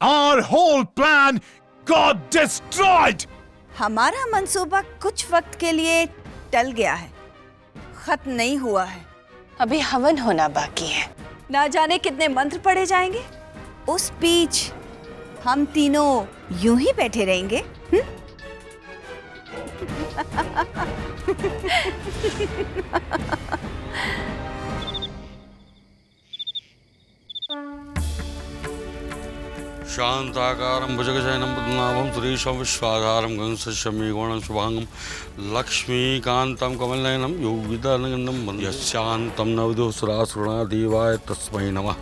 Our whole plan got destroyed. हमारा मंसूबा कुछ वक्त के लिए टल गया है, खत्म नहीं हुआ है। अभी हवन होना बाकी है। ना जाने कितने मंत्र पढ़े जाएंगे। उस बीच हम तीनों यूं ही बैठे रहेंगे। शांताकारं भुजगशयनं पद्मनाभं सुरेशं विश्वाधारं गगनसदृशमेघवर्णं शुभांगं लक्ष्मीकान्तं कमलनयनं योगितानन्दं वन्दे यस्यान्तं न विदुः सुरासुराः देवाय तस्मै नमः।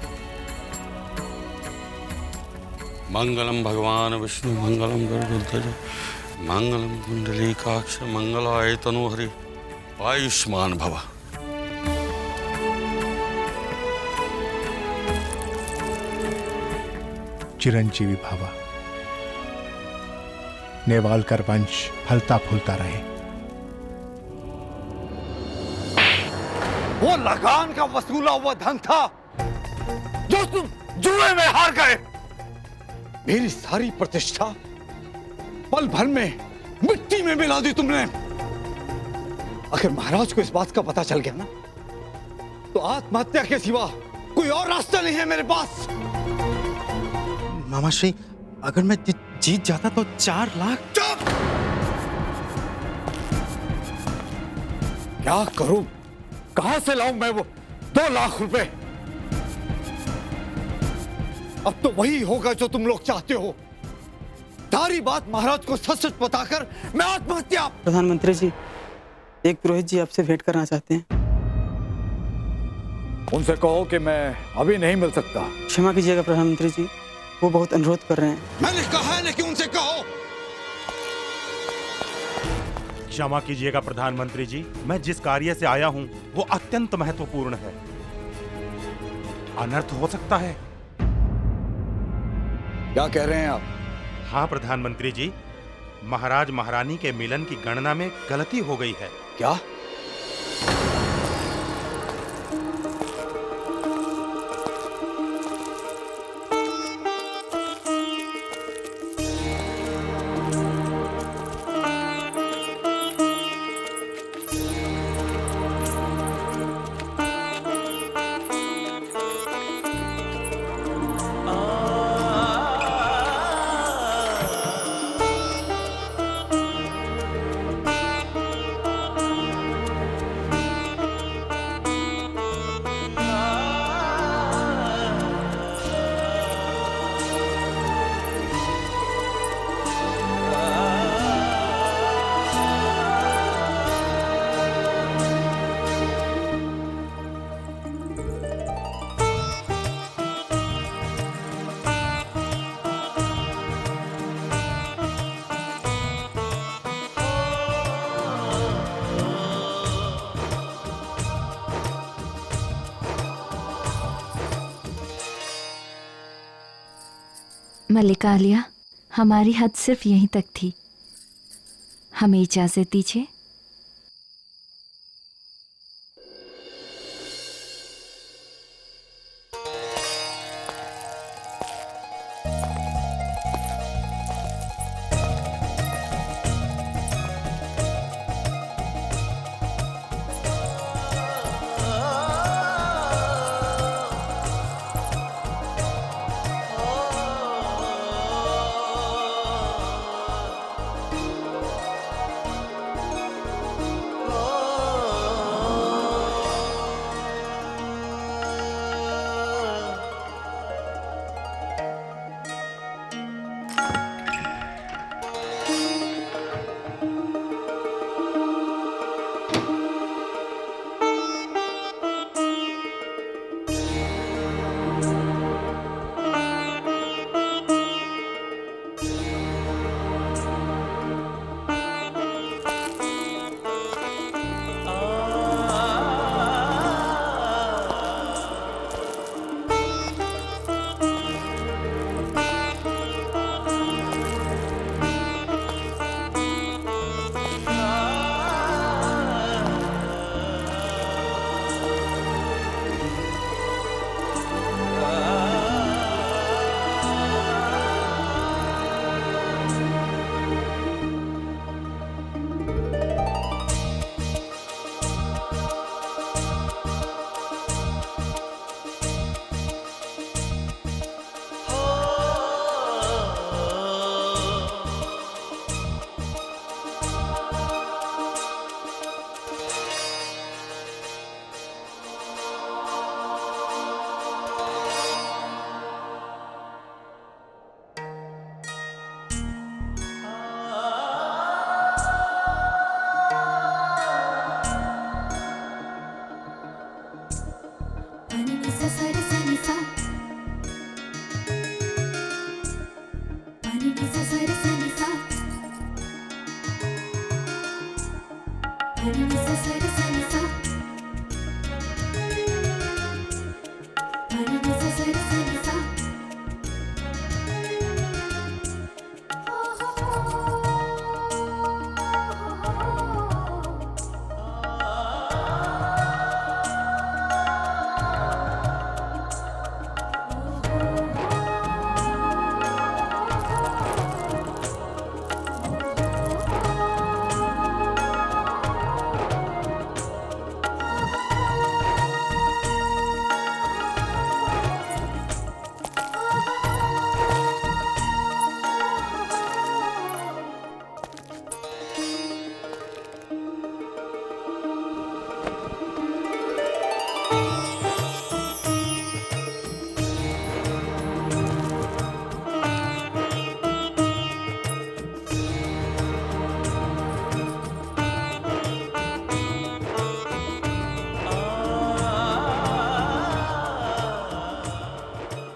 मंगलम भगवान विष्णु मंगलम गरुड़ध्वज मंगलम कुंडलीकाक्ष मंगलाय तनोहरि आयुष्मान भव। चिरंजीवी भव। नेवालकर वंश फलता फूलता रहे। वो लगान का वसूला हुआ धन था जो तुम जुए में हार गए। मेरी सारी प्रतिष्ठा पल भर में मिट्टी में मिला दी तुमने। अगर महाराज को इस बात का पता चल गया ना, तो आत्महत्या के सिवा कोई और रास्ता नहीं है मेरे पास। मामाश्री, अगर मैं जीत जाता तो 4 लाख। चुप! क्या करूं? कहां से लाऊं मैं वो 2 लाख रुपए? अब तो वही होगा जो तुम लोग चाहते हो। सारी बात महाराज को सच सच बताकर मैं आत्महत्या। प्रधानमंत्री जी, एक पुरोहित जी आपसे भेंट करना चाहते हैं। उनसे कहो कि मैं अभी नहीं मिल सकता। क्षमा कीजिएगा प्रधानमंत्री जी, वो बहुत अनुरोध कर रहे हैं। मैंने कहा है ना कि उनसे कहो। क्षमा कीजिएगा प्रधानमंत्री जी, मैं जिस कार्य से आया हूं वो अत्यंत महत्वपूर्ण है। अनर्थ हो सकता है। क्या कह रहे हैं आप? हाँ प्रधानमंत्री जी, महाराज महारानी के मिलन की गणना में गलती हो गई है। क्या? मल्लिका आलिया, हमारी हद सिर्फ यहीं तक थी। हमें इजाजत दीजिए।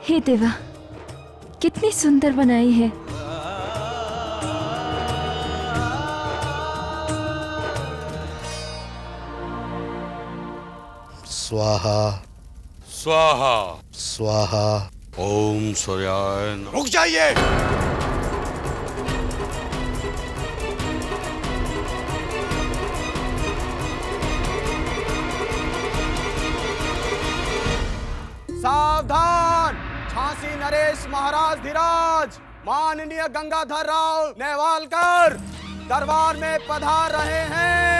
हे देवा, कितनी सुंदर बनाई है। स्वाहा स्वाहा स्वाहा। ओम सूर्याय नमः। रुक जाइए। सावधान! झांसी नरेश महाराज धीराज, माननीय गंगाधर राव नेवालकर दरबार में पधार रहे हैं।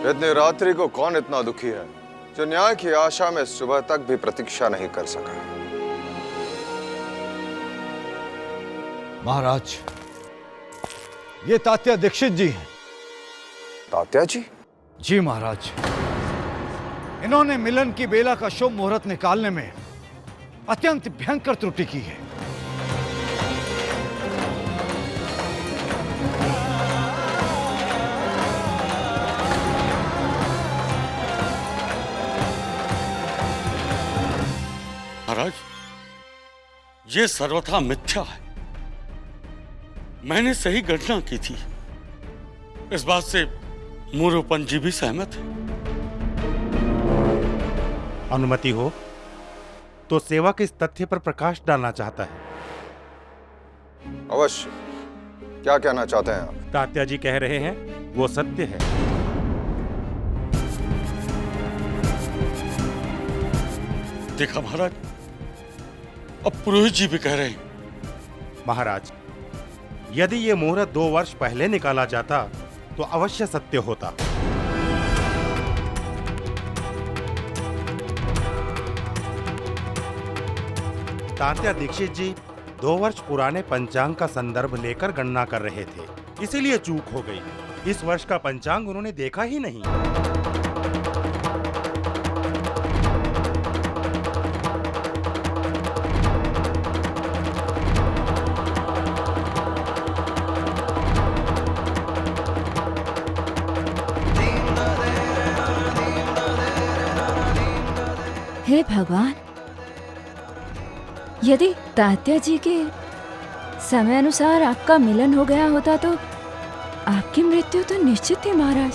इतनी रात्रि को कौन इतना दुखी है जो न्याय की आशा में सुबह तक भी प्रतीक्षा नहीं कर सका? महाराज, ये तात्या दीक्षित जी हैं। तात्या जी? जी महाराज, इन्होंने मिलन की बेला का शुभ मुहूर्त निकालने में अत्यंत भयंकर त्रुटि की है। महाराज, ये सर्वथा मिथ्या है। मैंने सही गणना की थी। इस बात से मूरोपन जी भी सहमत है। अनुमति हो तो सेवक इस तथ्य पर प्रकाश डालना चाहता है। अवश्य। क्या कहना चाहते हैं आप? तात्या जी कह रहे हैं वो सत्य है। देखा महाराज, अब पुरोहित जी भी कह रहे हैं। महाराज, यदि ये मुहूर्त 2 वर्ष पहले निकाला जाता तो अवश्य सत्य होता। तात्या दीक्षित जी 2 वर्ष पुराने पंचांग का संदर्भ लेकर गणना कर रहे थे, इसीलिए चूक हो गई। इस वर्ष का पंचांग उन्होंने देखा ही नहीं। हे भगवान, यदि तात्या जी के समय अनुसार आपका मिलन हो गया होता तो आपकी मृत्यु तो निश्चित थी महाराज।